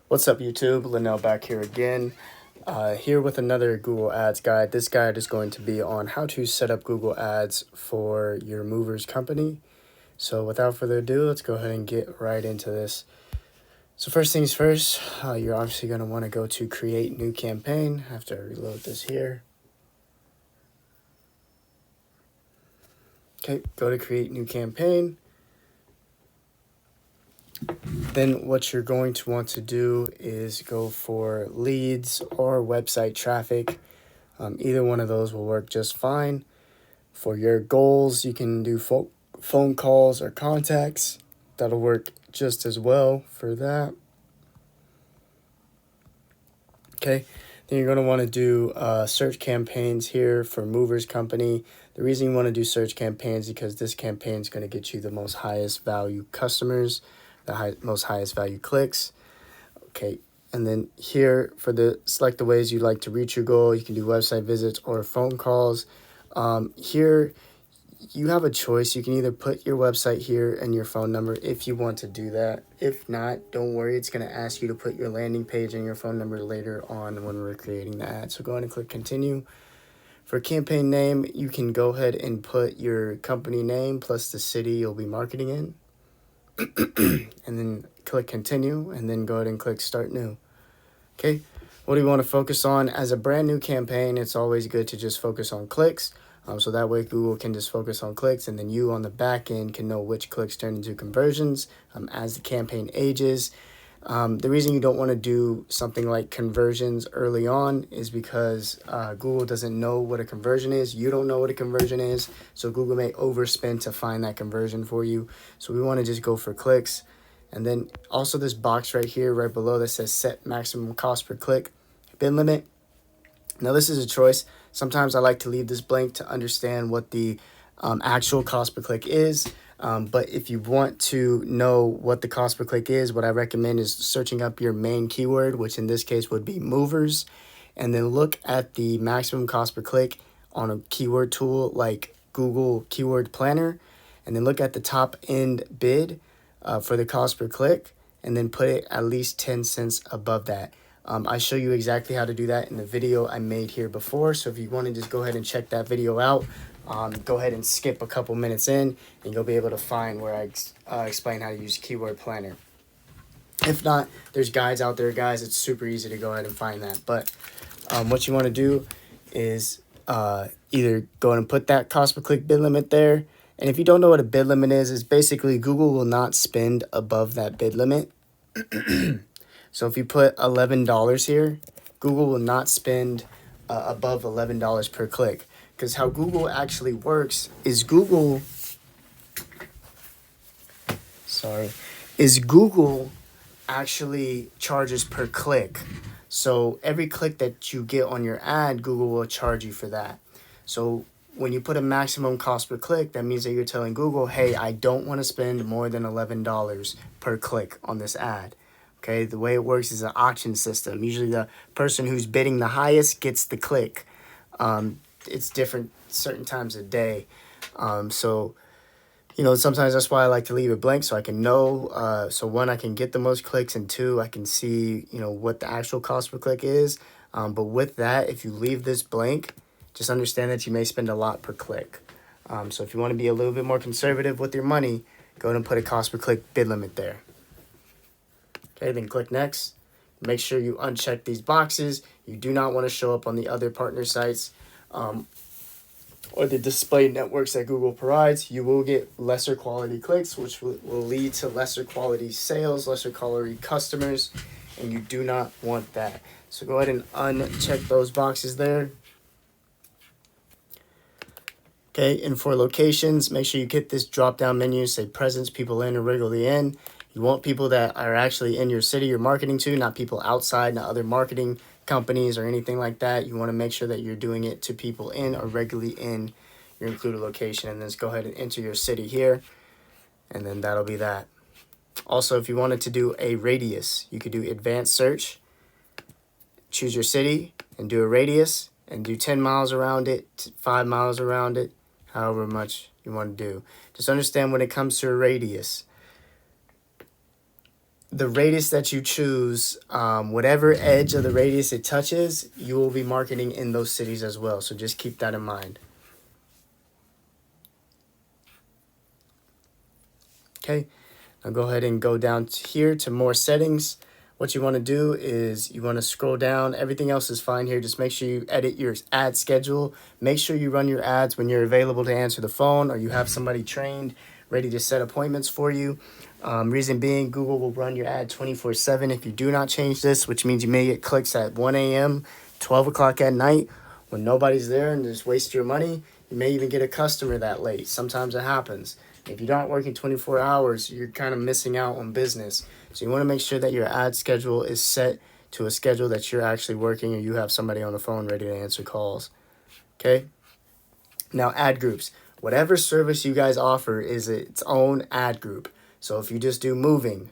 What's up, YouTube? Linnell back here again. Here with another Google Ads guide. This guide is going to be on how to set up Google Ads for your movers company. So without further ado, let's go ahead and get right into this. So first things first, you're obviously going to want to go to create new campaign. I have to reload this here. Okay, go to create new campaign. Then what you're going to want to do is go for leads or website traffic. Either one of those will work just fine. For your goals, you can do phone calls or contacts. That'll work just as well for that. Okay, then you're going to want to do search campaigns here for Movers Company. The reason you want to do search campaigns is because this campaign is going to get you the most highest value customers, the most highest value clicks. Okay, and then here for the select the ways you'd like to reach your goal, you can do website visits or phone calls. Here you have a choice. You can either put your website here and your phone number if you want to do that. If not, don't worry, it's going to ask you to put your landing page and your phone number later on when we're creating the ad. So go ahead and click continue. For campaign name, you can go ahead and put your company name plus the city you'll be marketing in. And then click continue, and then go ahead and click start new. Okay, what do you want to focus on? As a brand new campaign, it's always good to just focus on clicks. So that way Google can just focus on clicks, and then you on the back end can know which clicks turn into conversions as the campaign ages. The reason you don't want to do something like conversions early on is because Google doesn't know what a conversion is. You don't know what a conversion is, so Google may overspend to find that conversion for you. So we want to just go for clicks. And then also this box right here, right below that says set maximum cost per click, bid limit. Now this is a choice. Sometimes I like to leave this blank to understand what the actual cost per click is. But if you want to know what the cost per click is, what I recommend is searching up your main keyword, which in this case would be movers, and then look at the maximum cost per click on a keyword tool like Google Keyword Planner, and then look at the top end bid for the cost per click, and then put it at least 10 cents above that. I show you exactly how to do that in the video I made here before. So if you want to just go ahead and check that video out, go ahead and skip a couple minutes in, and you'll be able to find where I explain how to use Keyword Planner. If not, there's guides out there, guys. It's super easy to go ahead and find that. But what you want to do is either go ahead and put that cost per click bid limit there. And if you don't know what a bid limit is basically Google will not spend above that bid limit. So if you put $11 here, Google will not spend above $11 per click. Because how Google actually works is Google actually charges per click. So every click that you get on your ad, Google will charge you for that. So when you put a maximum cost per click, that means that you're telling Google, hey, I don't want to spend more than $11 per click on this ad. Okay, the way it works is an auction system. Usually the person who's bidding the highest gets the click. It's different certain times of day. So, sometimes that's why I like to leave it blank so I can know. So one, I can get the most clicks, and two, I can see, what the actual cost per click is. But with that, if you leave this blank, just understand that you may spend a lot per click. So if you want to be a little bit more conservative with your money, go ahead and put a cost per click bid limit there. Okay, then click next. Make sure you uncheck these boxes. You do not want to show up on the other partner sites or the display networks that Google provides. You will get lesser quality clicks, which will lead to lesser quality sales, lesser quality customers, and you do not want that. So go ahead and uncheck those boxes there. Okay, and for locations, make sure you get this drop-down menu, say presence, people in, or regularly in. You want people that are actually in your city you're marketing to, not people outside, not other marketing companies or anything like that. You want to make sure that you're doing it to people in or regularly in your included location. And then just go ahead and enter your city here, and then that'll be that. Also, if you wanted to do a radius, you could do advanced search, choose your city, and do a radius, and do 10 miles around it, 5 miles around it, however much you want to do. Just understand when it comes to a radius, the radius that you choose, whatever edge of the radius it touches, you will be marketing in those cities as well. So just keep that in mind. Okay, now go ahead and go down here to more settings. What you want to do is you want to scroll down. Everything else is fine here. Just make sure you edit your ad schedule. Make sure you run your ads when you're available to answer the phone, or you have somebody trained ready to set appointments for you. Reason being, Google will run your ad 24/7 if you do not change this, which means you may get clicks at 1 a.m., 12 o'clock at night when nobody's there and just waste your money. You may even get a customer that late. Sometimes it happens. If you're not working 24 hours, you're kind of missing out on business. So you want to make sure that your ad schedule is set to a schedule that you're actually working, or you have somebody on the phone ready to answer calls. Okay? Now, ad groups. Whatever service you guys offer is its own ad group. So if you just do moving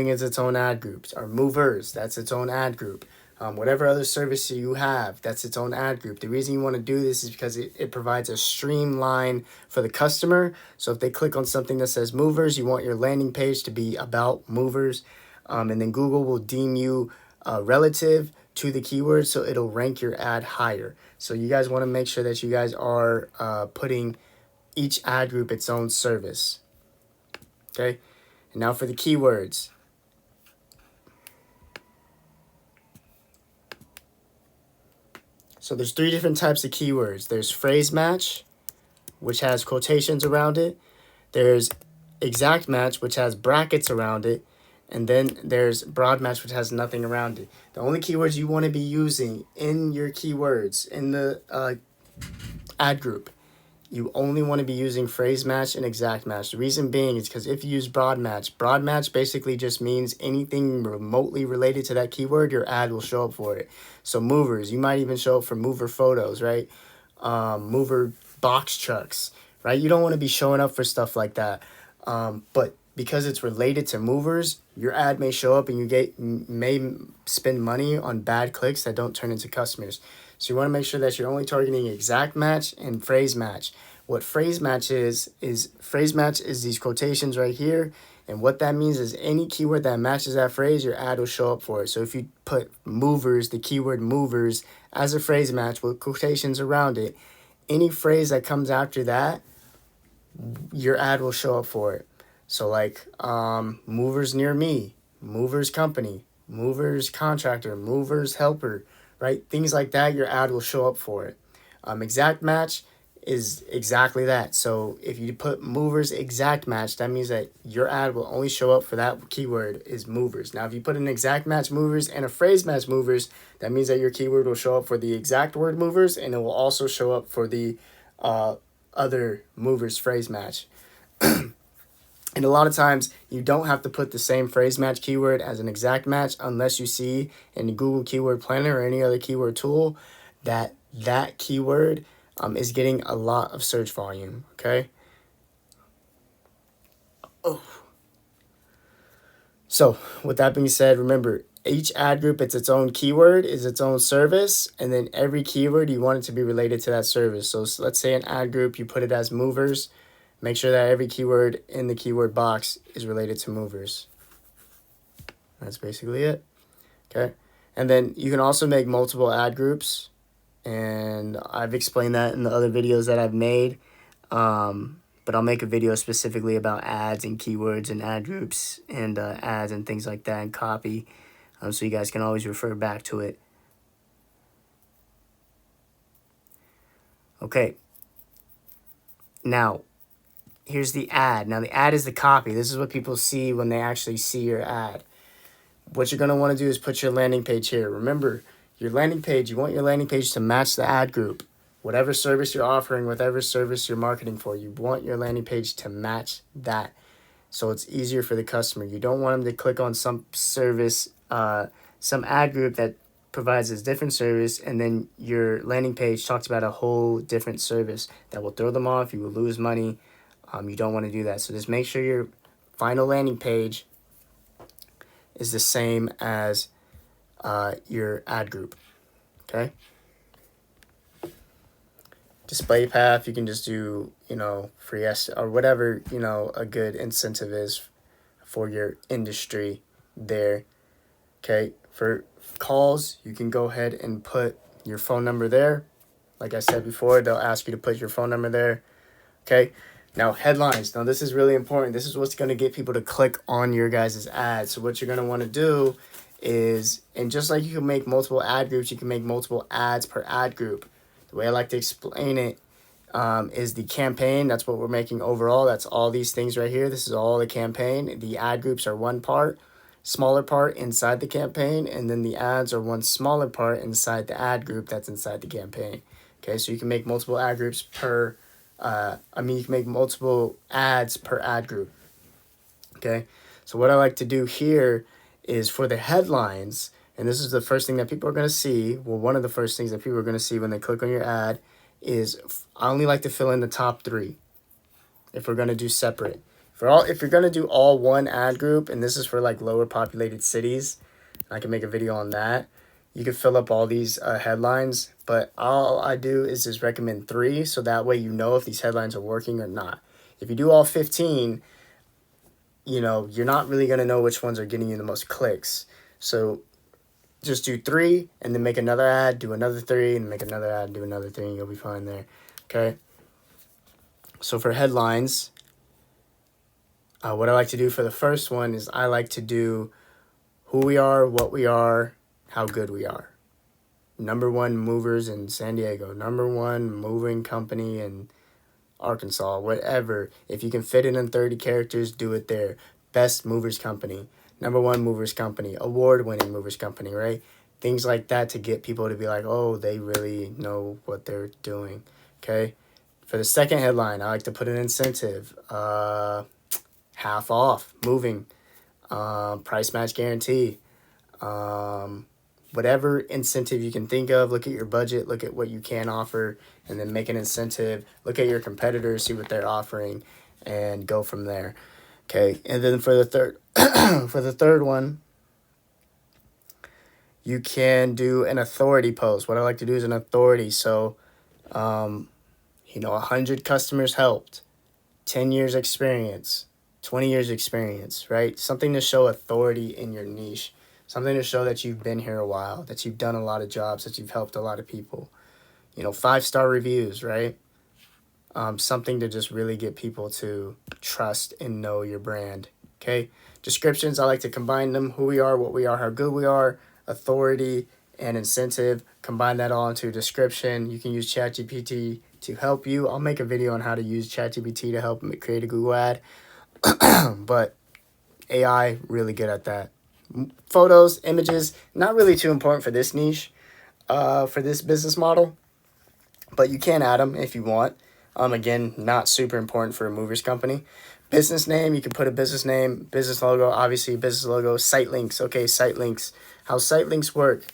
is its own ad group. Or movers, that's its own ad group. Whatever other service you have, that's its own ad group. The reason you want to do this is because it provides a streamline for the customer. So if they click on something that says movers, you want your landing page to be about movers. And then Google will deem you relative to the keyword, so it'll rank your ad higher. So you guys want to make sure that you guys are putting each ad group its own service. Okay, and now for the keywords. So there's 3 different types of keywords. There's phrase match, which has quotations around it. There's exact match, which has brackets around it. And then there's broad match, which has nothing around it. The only keywords you want to be using in your keywords in the ad group, you only want to be using phrase match and exact match. The reason being is because if you use broad match basically just means anything remotely related to that keyword, your ad will show up for it. So movers, you might even show up for mover photos, right? Mover box trucks, right? You don't want to be showing up for stuff like that. But because it's related to movers, your ad may show up and you may spend money on bad clicks that don't turn into customers. So you want to make sure that you're only targeting exact match and phrase match. What phrase match is phrase match is these quotations right here. And what that means is any keyword that matches that phrase, your ad will show up for it. So if you put movers, the keyword movers, as a phrase match with quotations around it, any phrase that comes after that, your ad will show up for it. So like movers near me, movers company, movers contractor, movers helper, right? Things like that, your ad will show up for it. Exact match is exactly that. So if you put movers exact match, that means that your ad will only show up for that keyword is movers. Now, if you put an exact match movers and a phrase match movers, that means that your keyword will show up for the exact word movers, and it will also show up for the other movers phrase match. And a lot of times you don't have to put the same phrase match keyword as an exact match unless you see in the Google Keyword Planner or any other keyword tool that that keyword is getting a lot of search volume, okay? Oh. So with that being said, remember, each ad group, it's its own keyword, is its own service, and then every keyword you want it to be related to that service. So let's say an ad group, you put it as movers. Make sure that every keyword in the keyword box is related to movers. That's basically it. Okay. And then you can also make multiple ad groups. And I've explained that in the other videos that I've made. But I'll make a video specifically about ads and keywords and ad groups and ads and things like that and copy. So you guys can always refer back to it. Okay. Now, here's the ad. Now, the ad is the copy. This is what people see when they actually see your ad. What you're going to want to do is put your landing page here. Remember, your landing page, you want your landing page to match the ad group. Whatever service you're offering, whatever service you're marketing for, you want your landing page to match that. So it's easier for the customer. You don't want them to click on some service, some ad group that provides a different service, and then your landing page talks about a whole different service that will throw them off. You will lose money. You don't want to do that. So just make sure your final landing page is the same as your ad group. Okay. Display path, you can just do, free S or whatever, a good incentive is for your industry. there. Okay, for calls, you can go ahead and put your phone number there. Like I said before, they'll ask you to put your phone number there. Okay, now headlines. Now this is really important. This is what's going to get people to click on your guys' ads. So what you're going to want to do is, and just like you can make multiple ad groups, you can make multiple ads per ad group. The way I like to explain it is the campaign. That's what we're making overall. That's all these things right here. This is all the campaign. The ad groups are one part, smaller part inside the campaign, and then the ads are one smaller part inside the ad group that's inside the campaign. Okay, so you can make multiple ad groups per, you can make multiple ads per ad group. Okay, so what I like to do here is for the headlines, and this is the first thing that people are going to see. Well, one of the first things that people are going to see when they click on your ad is I only like to fill in the top 3 if we're going to do separate. If you're going to do all one ad group, and this is for like lower populated cities, I can make a video on that. You can fill up all these headlines, but all I do is just recommend 3, so that way you know if these headlines are working or not. If you do all 15, you know, you're not really going to know which ones are getting you the most clicks. So just do 3 and then make another ad, do another 3, and make another ad, do another 3, and you'll be fine there. Okay. So for headlines, what I like to do for the first one is I like to do who we are, what we are, how good we are. #1 movers in San Diego, #1 moving company in Arkansas, whatever. If you can fit it in 30 characters, do it there. Best movers company, #1 movers company, award-winning movers company, right? Things like that to get people to be like, oh, they really know what they're doing. Okay. For the second headline, I like to put an incentive, half off, moving, price match guarantee, whatever incentive you can think of. Look at your budget, look at what you can offer, and then make an incentive. Look at your competitors, see what they're offering, and go from there. Okay, and then for the third, for the third one, you can do an authority post. What I like to do is an authority. So, 100 customers helped, 10 years experience, 20 years experience, right? Something to show authority in your niche. Something to show that you've been here a while, that you've done a lot of jobs, that you've helped a lot of people. 5-star reviews, right? Something to just really get people to trust and know your brand. Okay. Descriptions, I like to combine them. Who we are, what we are, how good we are, authority, and incentive. Combine that all into a description. You can use ChatGPT to help you. I'll make a video on how to use ChatGPT to help create a Google ad. But AI, really good at that. Photos, images, not really too important for this niche, for this business model, but you can add them if you want. Again, not super important for a movers company. Business name, you can put a business name, business logo, obviously business logo, site links. Okay, site links. How site links work,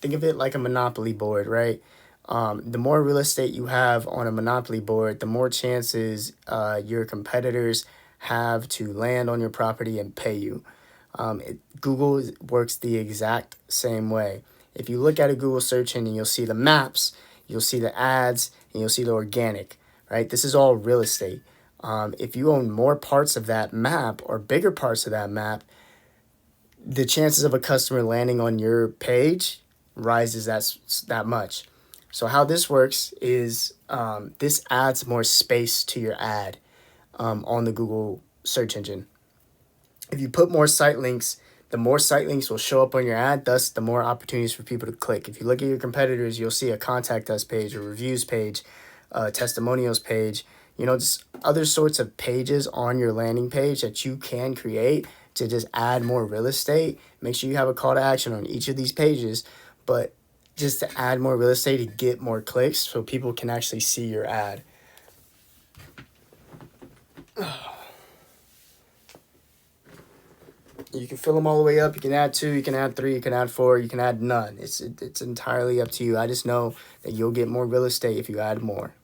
think of it like a Monopoly board, right? The more real estate you have on a Monopoly board, the more chances your competitors have to land on your property and pay you. Google works the exact same way. If you look at a Google search engine, you'll see the maps, you'll see the ads, and you'll see the organic, right? This is all real estate. If you own more parts of that map or bigger parts of that map, the chances of a customer landing on your page rises that much. So how this works is this adds more space to your ad on the Google search engine. If you put more site links, the more site links will show up on your ad, thus the more opportunities for people to click. If you look at your competitors, you'll see a contact us page, a reviews page, a testimonials page, just other sorts of pages on your landing page that you can create to just add more real estate. Make sure you have a call to action on each of these pages, but just to add more real estate to get more clicks so people can actually see your ad. You can fill them all the way up. You can add 2, you can add 3, you can add 4, you can add none. It's entirely up to you. I just know that you'll get more real estate if you add more.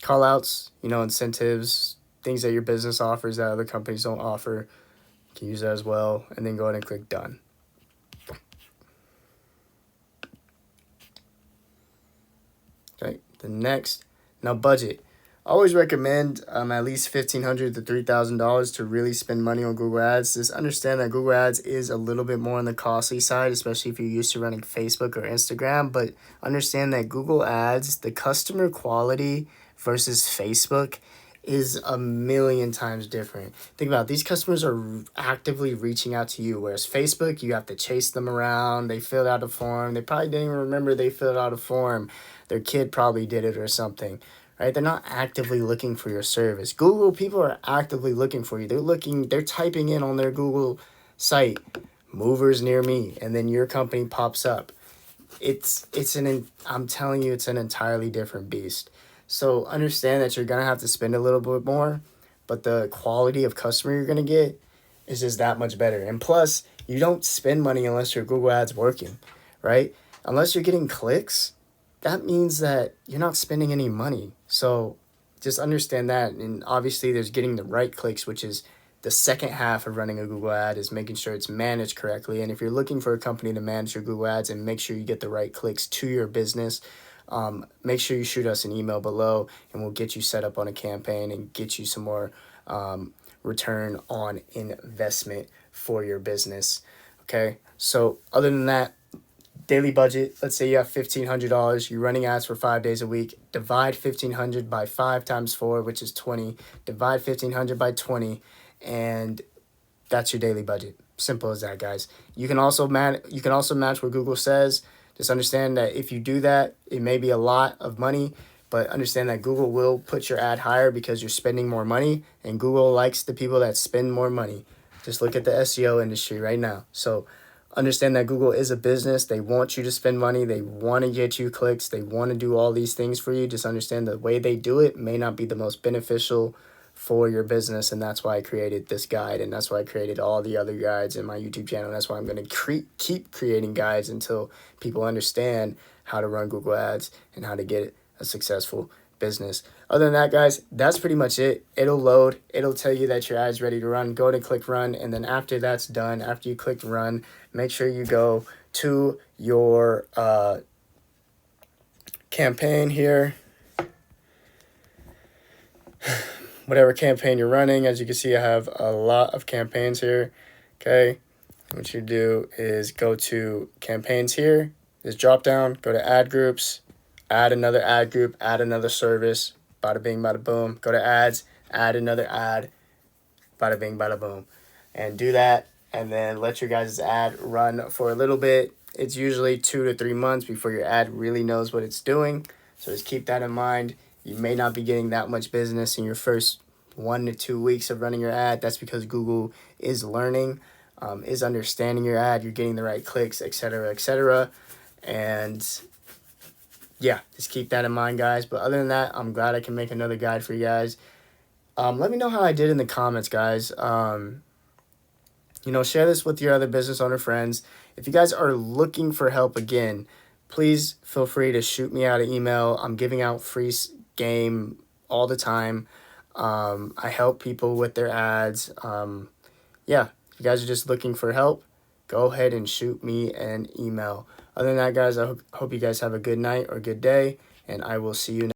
Call outs, incentives, things that your business offers that other companies don't offer. You can use that as well, and then go ahead and click done. Okay, the next, now budget. I always recommend at least $1,500 to $3,000 to really spend money on Google Ads. Just understand that Google Ads is a little bit more on the costly side, especially if you're used to running Facebook or Instagram. But understand that Google Ads, the customer quality versus Facebook is a million times different. Think about it, these customers are actively reaching out to you, whereas Facebook, you have to chase them around. They filled out a form. They probably didn't even remember they filled out a form. Their kid probably did it or something, right? They're not actively looking for your service. Google, people are actively looking for you. They're typing in on their Google site, movers near me, and then your company pops up. I'm telling you, it's an entirely different beast. So understand that you're going to have to spend a little bit more, but the quality of customer you're going to get is just that much better. And plus, you don't spend money unless your Google Ads working, right? Unless you're getting clicks, that means that you're not spending any money. So just understand that. And obviously there's getting the right clicks, which is the second half of running a Google ad, is making sure it's managed correctly. And if you're looking for a company to manage your Google ads and make sure you get the right clicks to your business, make sure you shoot us an email below and we'll get you set up on a campaign and get you some more return on investment for your business. Okay, so other than that, daily budget, let's say you have $1,500, you're running ads for 5 days a week, divide 1,500 by 5 times 4, which is 20, divide 1,500 by 20, and that's your daily budget. Simple as that, guys. You can also match what Google says. Just understand that if you do that, it may be a lot of money, but understand that Google will put your ad higher because you're spending more money, and Google likes the people that spend more money. Just look at the SEO industry right now. So understand that Google is a business. They want you to spend money. They want to get you clicks. They want to do all these things for you. Just understand the way they do it may not be the most beneficial for your business, and that's why I created this guide, and that's why I created all the other guides in my YouTube channel. That's why I'm going to keep creating guides until people understand how to run Google Ads and how to get a successful business. Other than that, guys, that's pretty much it. It'll load. It'll tell you that your ad's ready to run. Go ahead and click run, and then after that's done, after you click run, make sure you go to your campaign here. Whatever campaign you're running. As you can see, I have a lot of campaigns here. Okay, what you do is go to campaigns here. This drop down, go to ad groups, add another ad group, add another service, bada bing, bada boom. Go to ads, add another ad, bada bing, bada boom. And do that, and then let your guys' ad run for a little bit. It's usually 2 to 3 months before your ad really knows what it's doing. So just keep that in mind. You may not be getting that much business in your first 1 to 2 weeks of running your ad. That's because Google is learning, is understanding your ad. You're getting the right clicks, etc., etc. And yeah, just keep that in mind, guys. But other than that, I'm glad I can make another guide for you guys. Let me know how I did in the comments, guys. Share this with your other business owner friends. If you guys are looking for help again, please feel free to shoot me out an email. I'm giving out free game all the time. I help people with their ads. Yeah, if you guys are just looking for help, go ahead and shoot me an email. Other than that, guys, I hope you guys have a good night or good day, and I will see you next